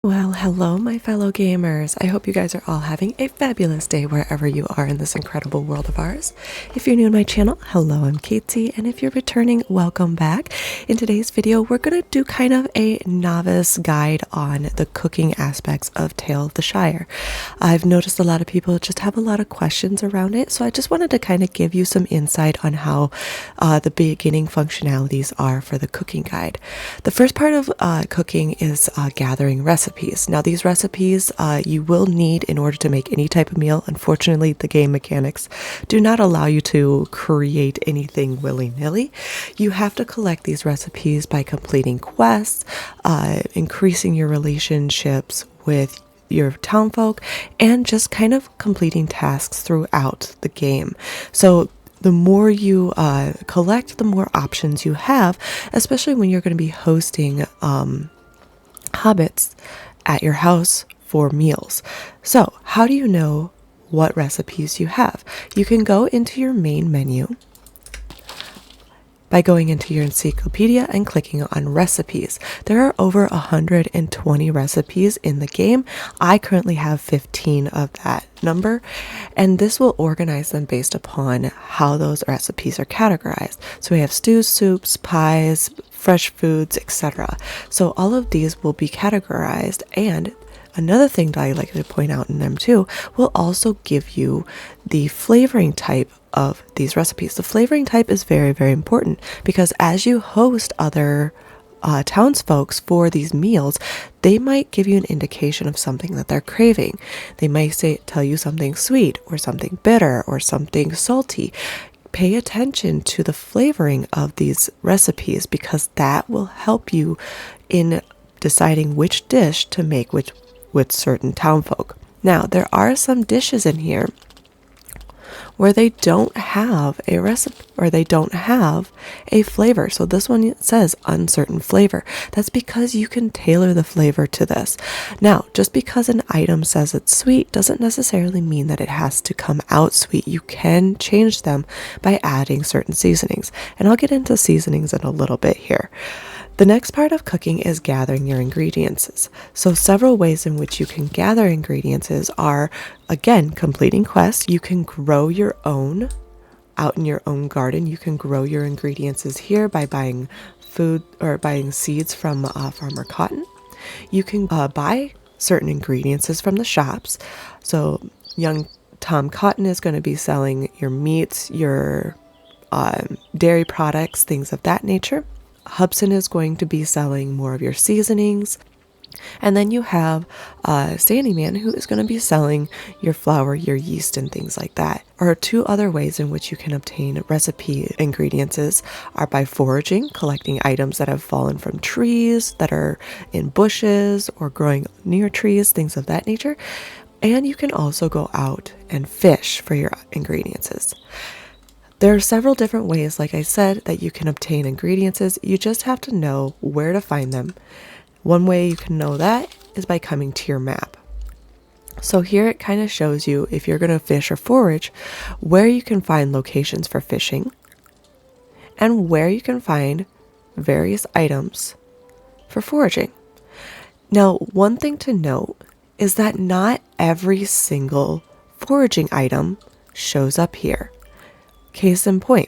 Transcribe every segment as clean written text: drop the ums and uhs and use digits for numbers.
Well, hello, my fellow gamers. I hope you guys are all having a fabulous day wherever you are in this incredible world of ours. If you're new to my channel, hello, I'm Katie, and if you're returning, welcome back. In today's video, we're going to do kind of a novice guide on the cooking aspects of Tale of the Shire. I've noticed a lot of people just have a lot of questions around it, so I just wanted to kind of give you some insight on how the beginning functionalities are for the cooking guide. The first part of cooking is gathering recipes. Now, these recipes you will need in order to make any type of meal. Unfortunately, the game mechanics do not allow you to create anything willy-nilly. You have to collect these recipes by completing quests, increasing your relationships with your townfolk, and just kind of completing tasks throughout the game. So the more you collect, the more options you have, especially when you're going to be hosting hobbits at your house for meals. So how do you know what recipes you have? You can go into your main menu by going into your encyclopedia and clicking on recipes. There are over 120 recipes in the game. I currently have 15 of that number, and this will organize them based upon how those recipes are categorized. So we have stews, soups, pies, fresh foods, etc. So all of these will be categorized, and another thing that I like to point out in them too will also give you the flavoring type of these recipes. The flavoring type is very, very important because as you host other townsfolk for these meals, they might give you an indication of something that they're craving. They might tell you something sweet or something bitter or something salty. Pay attention to the flavoring of these recipes because that will help you in deciding which dish to make with certain townfolk. Now, there are some dishes in here where they don't have a recipe or they don't have a flavor. So this one says uncertain flavor. That's because you can tailor the flavor to this. Now, just because an item says it's sweet doesn't necessarily mean that it has to come out sweet. You can change them by adding certain seasonings. And I'll get into seasonings in a little bit here. The next part of cooking is gathering your ingredients. So several ways in which you can gather ingredients are, again, completing quests. You can grow your own out in your own garden. You can grow your ingredients here by buying food or buying seeds from Farmer Cotton. You can buy certain ingredients from the shops. So young Tom Cotton is going to be selling your meats, your dairy products, things of that nature. Hubson is going to be selling more of your seasonings. And then you have Sandyman, who is going to be selling your flour, your yeast, and things like that. Or two other ways in which you can obtain recipe ingredients are by foraging, collecting items that have fallen from trees, that are in bushes or growing near trees, things of that nature. And you can also go out and fish for your ingredients. There are several different ways, like I said, that you can obtain ingredients. You just have to know where to find them. One way you can know that is by coming to your map. So here it kind of shows you, if you're going to fish or forage, where you can find locations for fishing and where you can find various items for foraging. Now, one thing to note is that not every single foraging item shows up here. Case in point,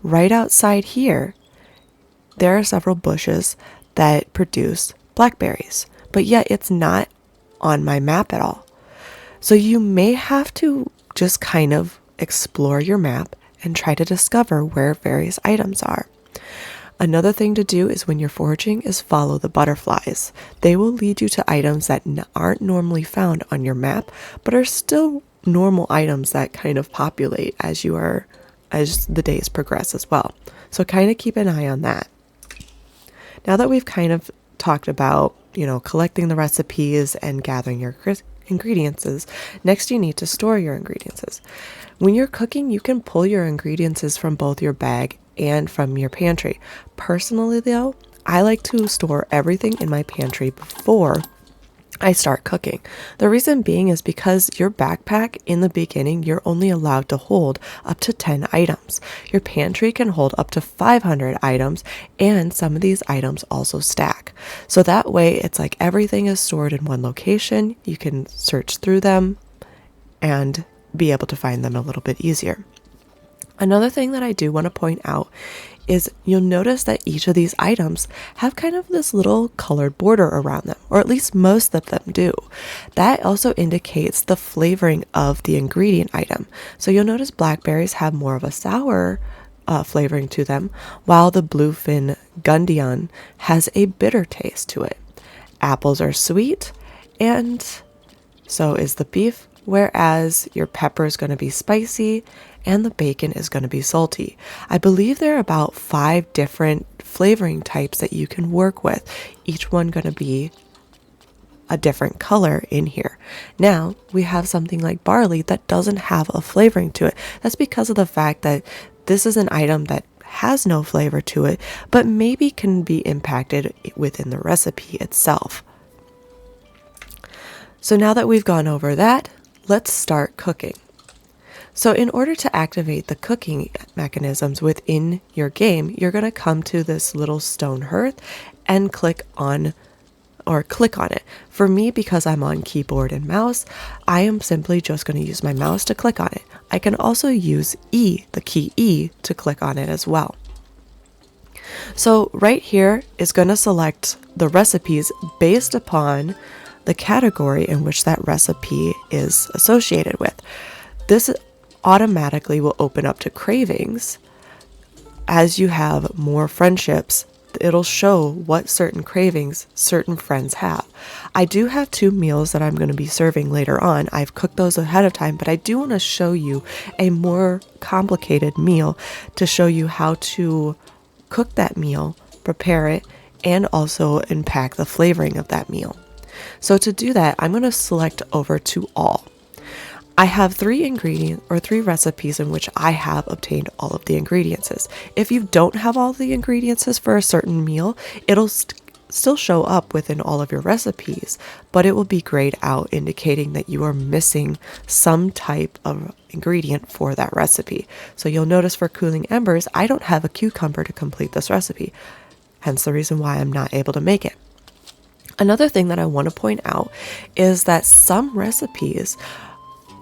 right outside here, there are several bushes that produce blackberries, but yet it's not on my map at all. So you may have to just kind of explore your map and try to discover where various items are. Another thing to do is when you're foraging is follow the butterflies. They will lead you to items that aren't normally found on your map, but are still normal items that kind of populate as the days progress as well. So kind of keep an eye on that. Now that we've kind of talked about, collecting the recipes and gathering your ingredients, next you need to store your ingredients. When you're cooking, you can pull your ingredients from both your bag and from your pantry. Personally though, I like to store everything in my pantry before I start cooking. The reason being is because your backpack in the beginning, you're only allowed to hold up to 10 items. Your pantry can hold up to 500 items, and some of these items also stack. So that way, it's like everything is stored in one location. You can search through them and be able to find them a little bit easier. Another thing that I do want to point out is you'll notice that each of these items have kind of this little colored border around them, or at least most of them do. That also indicates the flavoring of the ingredient item. So you'll notice blackberries have more of a sour flavoring to them, while the bluefin gundeon has a bitter taste to it. Apples are sweet, and so is the beef, whereas your pepper is going to be spicy and the bacon is going to be salty. I believe there are about 5 different flavoring types that you can work with, each one going to be a different color in here. Now, we have something like barley that doesn't have a flavoring to it. That's because of the fact that this is an item that has no flavor to it, but maybe can be impacted within the recipe itself. So now that we've gone over that, let's start cooking. So in order to activate the cooking mechanisms within your game, you're going to come to this little stone hearth and click on it. For me, because I'm on keyboard and mouse, I am simply just going to use my mouse to click on it. I can also use the key E, to click on it as well. So right here is going to select the recipes based upon the category in which that recipe is associated with. This automatically will open up to cravings. As you have more friendships, it'll show what certain cravings certain friends have. I do have 2 meals that I'm going to be serving later on. I've cooked those ahead of time, but I do want to show you a more complicated meal to show you how to cook that meal, prepare it, and also unpack the flavoring of that meal. So to do that, I'm going to select over to all. I have 3 recipes in which I have obtained all of the ingredients. If you don't have all the ingredients for a certain meal, it'll still show up within all of your recipes, but it will be grayed out, indicating that you are missing some type of ingredient for that recipe. So you'll notice for cooling embers, I don't have a cucumber to complete this recipe, hence the reason why I'm not able to make it. Another thing that I want to point out is that some recipes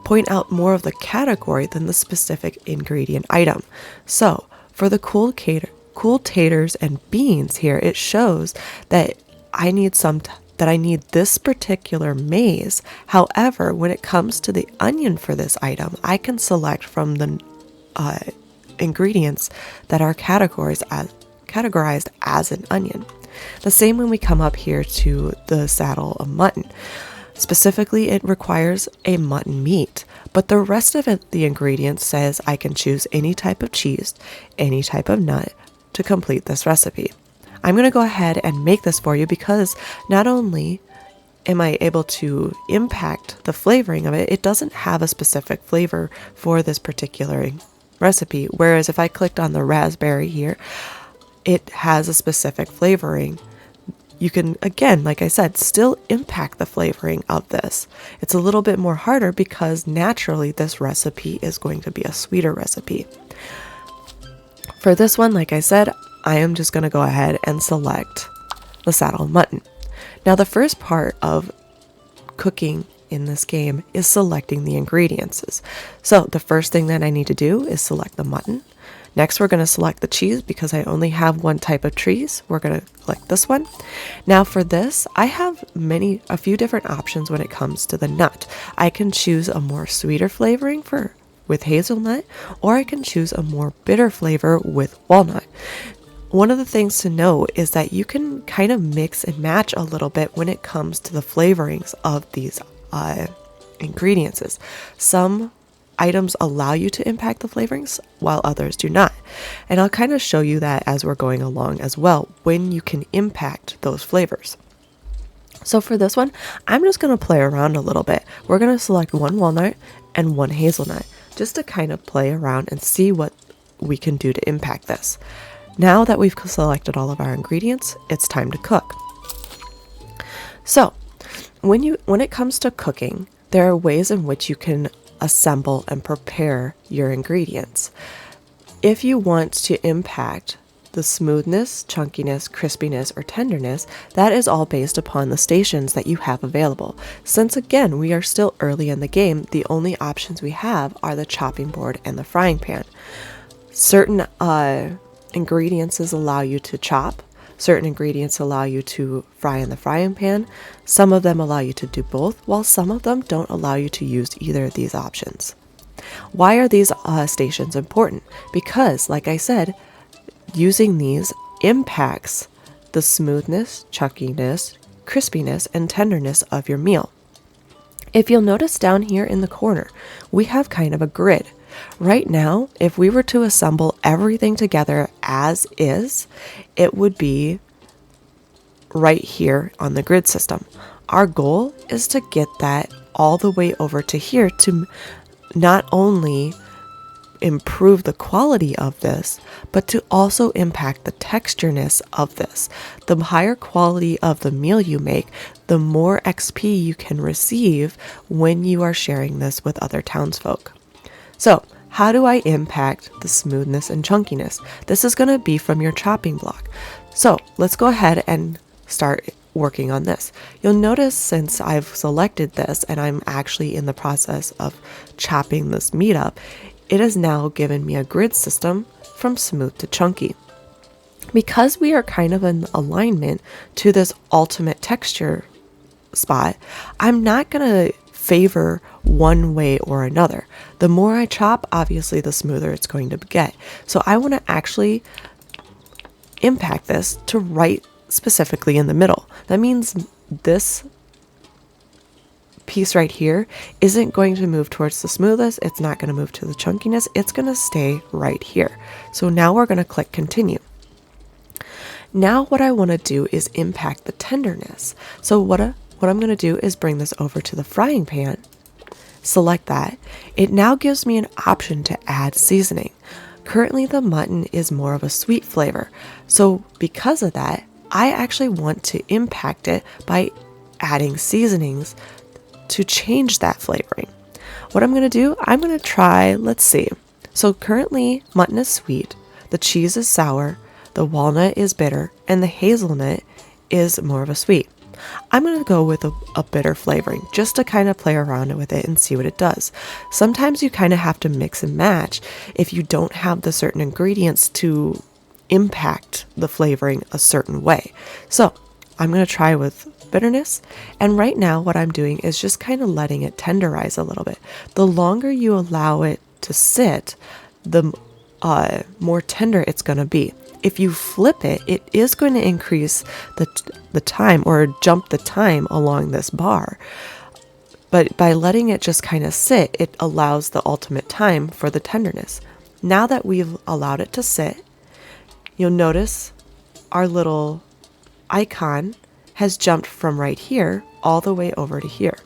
point out more of the category than the specific ingredient item. So for the cool taters and beans here, it shows that I need this particular maize. However, when it comes to the onion for this item, I can select from the ingredients that are categorized as an onion. The same when we come up here to the saddle of mutton. Specifically, it requires a mutton meat, but the rest of it, the ingredients says I can choose any type of cheese, any type of nut to complete this recipe. I'm going to go ahead and make this for you because not only am I able to impact the flavoring of it, it doesn't have a specific flavor for this particular recipe. Whereas if I clicked on the raspberry here, it has a specific flavoring. You can, again, like I said, still impact the flavoring of this. It's a little bit more harder because naturally this recipe is going to be a sweeter recipe. For this one, like I said, I am just going to go ahead and select the saddle mutton. Now, the first part of cooking in this game is selecting the ingredients. So the first thing that I need to do is select the mutton. Next, we're going to select the cheese because I only have one type of cheese. We're going to select this one. Now for this, I have a few different options when it comes to the nut. I can choose a more sweeter flavoring with hazelnut, or I can choose a more bitter flavor with walnut. One of the things to know is that you can kind of mix and match a little bit when it comes to the flavorings of these ingredients. Some items allow you to impact the flavorings while others do not. And I'll kind of show you that as we're going along as well, when you can impact those flavors. So for this one, I'm just going to play around a little bit. We're going to select 1 walnut and 1 hazelnut just to kind of play around and see what we can do to impact this. Now that we've selected all of our ingredients, it's time to cook. So When it comes to cooking, there are ways in which you can assemble and prepare your ingredients. If you want to impact the smoothness, chunkiness, crispiness, or tenderness, that is all based upon the stations that you have available. Since again, we are still early in the game, the only options we have are the chopping board and the frying pan. Certain ingredients allow you to chop. Certain ingredients allow you to fry in the frying pan. Some of them allow you to do both, while some of them don't allow you to use either of these options. Why are these stations important? Because, like I said, using these impacts the smoothness, chunkiness, crispiness, and tenderness of your meal. If you'll notice down here in the corner, we have kind of a grid. Right now, if we were to assemble everything together as is, it would be right here on the grid system. Our goal is to get that all the way over to here to not only improve the quality of this, but to also impact the textureness of this. The higher quality of the meal you make, the more XP you can receive when you are sharing this with other townsfolk. So, how do I impact the smoothness and chunkiness? This is going to be from your chopping block. So, let's go ahead and start working on this. You'll notice since I've selected this and I'm actually in the process of chopping this meat up, it has now given me a grid system from smooth to chunky. Because we are kind of in alignment to this ultimate texture spot, I'm not going to favor one way or another. The more I chop, obviously, the smoother it's going to get. So I want to actually impact this to right specifically in the middle. That means this piece right here isn't going to move towards the smoothness. It's not going to move to the chunkiness. It's going to stay right here. So now we're going to click continue. Now what I want to do is impact the tenderness. So what I'm going to do is bring this over to the frying pan, select that. It now gives me an option to add seasoning. Currently the mutton is more of a sweet flavor. So because of that, I actually want to impact it by adding seasonings to change that flavoring. What I'm going to do, I'm going to try, let's see. So currently mutton is sweet, the cheese is sour, the walnut is bitter, and the hazelnut is more of a sweet. I'm going to go with a bitter flavoring just to kind of play around with it and see what it does. Sometimes you kind of have to mix and match if you don't have the certain ingredients to impact the flavoring a certain way. So I'm going to try with bitterness, and right now what I'm doing is just kind of letting it tenderize a little bit. The longer you allow it to sit, the more tender it's going to be. If you flip it, it is going to increase the time or jump the time along this bar. But by letting it just kind of sit, it allows the ultimate time for the tenderness. Now that we've allowed it to sit, you'll notice our little icon has jumped from right here all the way over to here.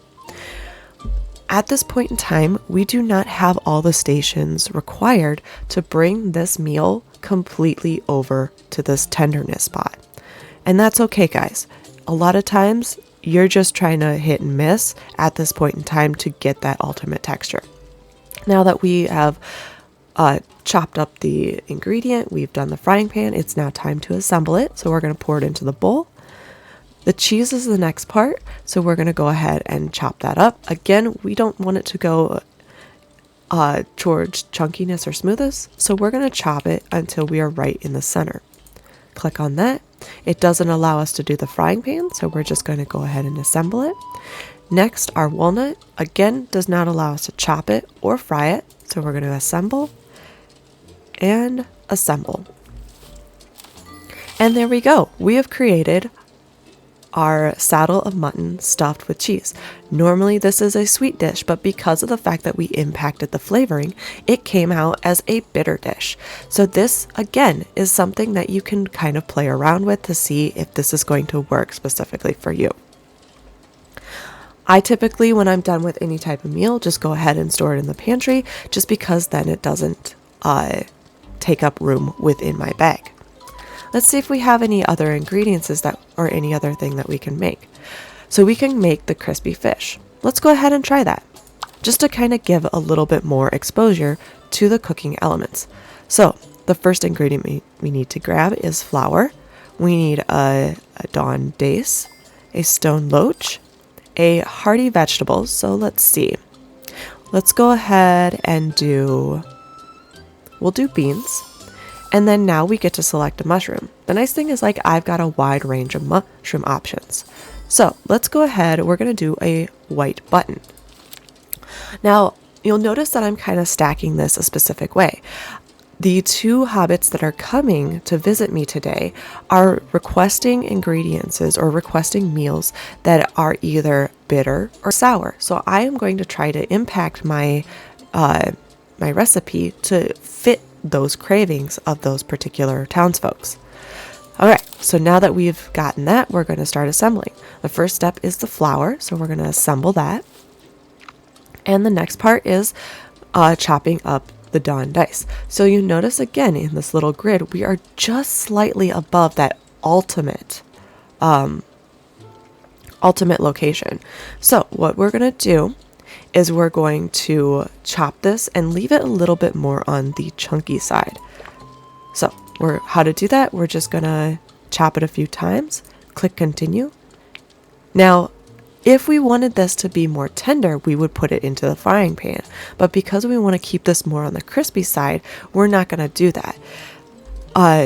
At this point in time, we do not have all the stations required to bring this meal completely over to this tenderness spot. And that's okay, guys. A lot of times, you're just trying to hit and miss at this point in time to get that ultimate texture. Now that we have chopped up the ingredient, we've done the frying pan, it's now time to assemble it. So we're going to pour it into the bowl. The cheese is the next part, so we're going to go ahead and chop that up. Again, we don't want it to go towards chunkiness or smoothness, so we're going to chop it until we are right in the center. Click on that. It doesn't allow us to do the frying pan, so we're just going to go ahead and assemble it. Next, our walnut, again, does not allow us to chop it or fry it, so we're going to assemble and assemble. And there we go. We have created our saddle of mutton stuffed with cheese. Normally this is a sweet dish, but because of the fact that we impacted the flavoring, it came out as a bitter dish. So this, again, is something that you can kind of play around with to see if this is going to work specifically for you. I typically, when I'm done with any type of meal, just go ahead and store it in the pantry, just because then it doesn't take up room within my bag. Let's see if we have any other ingredients or any other thing that we can make. so we can make the crispy fish. Let's go ahead and try that, just to kind of give a little bit more exposure to the cooking elements. So the first ingredient we need to grab is flour. We need a dawn dace, a stone loach, a hearty vegetables. So let's see. Let's go ahead and we'll do beans. And then now we get to select a mushroom. The nice thing is, like, I've got a wide range of mushroom options. So let's go ahead. We're going to do a white button. Now, you'll notice that I'm kind of stacking this a specific way. The two hobbits that are coming to visit me today are requesting ingredients or requesting meals that are either bitter or sour. So I am going to try to impact my recipe to fit those cravings of those particular townsfolks. All right, so now that we've gotten that, we're going to start assembling. The first step is the flour, so we're going to assemble that. And the next part is chopping up the dawn dice. So you notice again in this little grid, we are just slightly above that ultimate location. So what we're going to do is we're going to chop this and leave it a little bit more on the chunky side. So how to do that, we're just going to chop it a few times, click continue. Now, if we wanted this to be more tender, we would put it into the frying pan. But because we want to keep this more on the crispy side, we're not going to do that.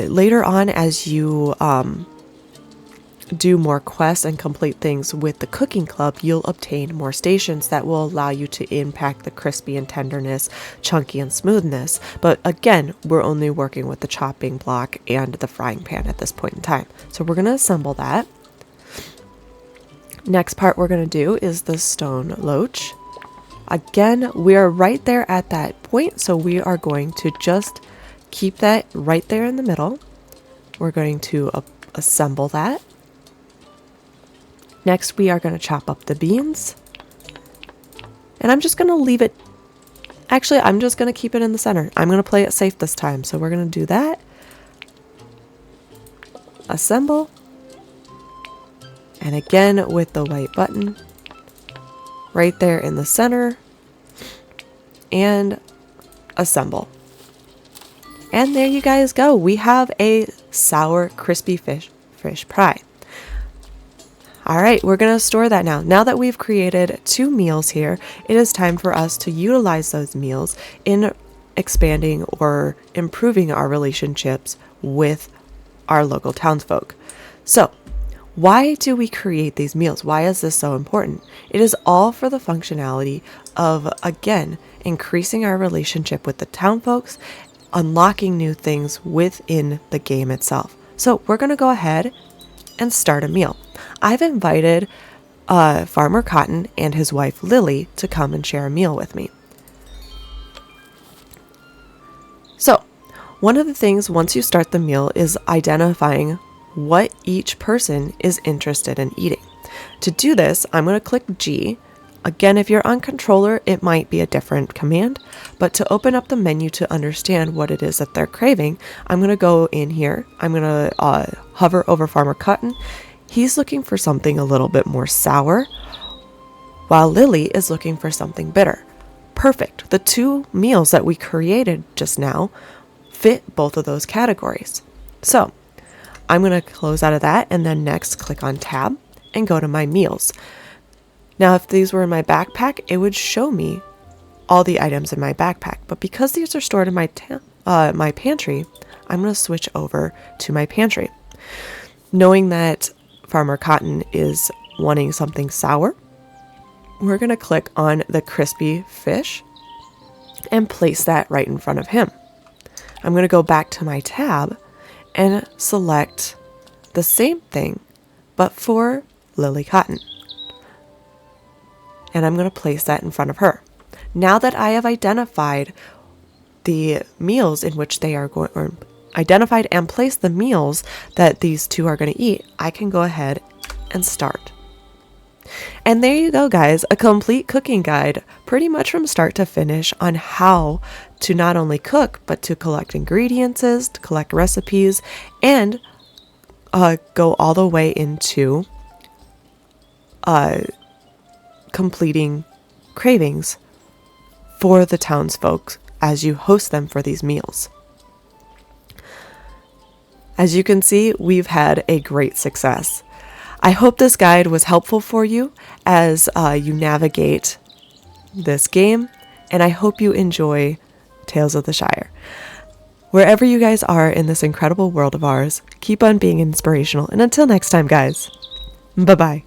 Later on, as you do more quests and complete things with the cooking club, you'll obtain more stations that will allow you to impact the crispy and tenderness, chunky and smoothness. But again, we're only working with the chopping block and the frying pan at this point in time. So we're going to assemble that. Next part we're going to do is the stone loach. Again, we are right there at that point, so we are going to just keep that right there in the middle. We're going to assemble that. Next, we are going to chop up the beans. And I'm just going to leave it. Actually, I'm just going to keep it in the center. I'm going to play it safe this time. So we're going to do that. Assemble. And again, with the white button right there in the center. And assemble. And there you guys go. We have a sour, crispy fish pie. All right, we're going to store that now. Now that we've created 2 meals here, it is time for us to utilize those meals in expanding or improving our relationships with our local townsfolk. So, why do we create these meals? Why is this so important? It is all for the functionality of, again, increasing our relationship with the townfolks, unlocking new things within the game itself. So we're going to go ahead and start a meal. I've invited Farmer Cotton and his wife Lily to come and share a meal with me. So one of the things once you start the meal is identifying what each person is interested in eating. To do this, I'm going to click G. Again, if you're on controller, it might be a different command, but to open up the menu to understand what it is that they're craving, I'm going to go in here. I'm going to hover over Farmer Cotton. He's looking for something a little bit more sour, while Lily is looking for something bitter. Perfect. The 2 meals that we created just now fit both of those categories. So I'm going to close out of that and then next click on Tab and go to my meals. Now, if these were in my backpack, it would show me all the items in my backpack. But because these are stored in my pantry, I'm going to switch over to my pantry. Knowing that Farmer Cotton is wanting something sour, we're going to click on the crispy fish and place that right in front of him. I'm going to go back to my tab and select the same thing, but for Lily Cotton. And I'm going to place that in front of her. Now that I have identified the meals in which they are going, or identified and placed the meals that these 2 are going to eat, I can go ahead and start. And there you go, guys, a complete cooking guide, pretty much from start to finish, on how to not only cook, but to collect ingredients, to collect recipes, and go all the way into completing cravings for the townsfolk as you host them for these meals. As you can see, we've had a great success. I hope this guide was helpful for you as you navigate this game, and I hope you enjoy Tales of the Shire. Wherever you guys are in this incredible world of ours, keep on being inspirational, and until next time, guys, bye-bye.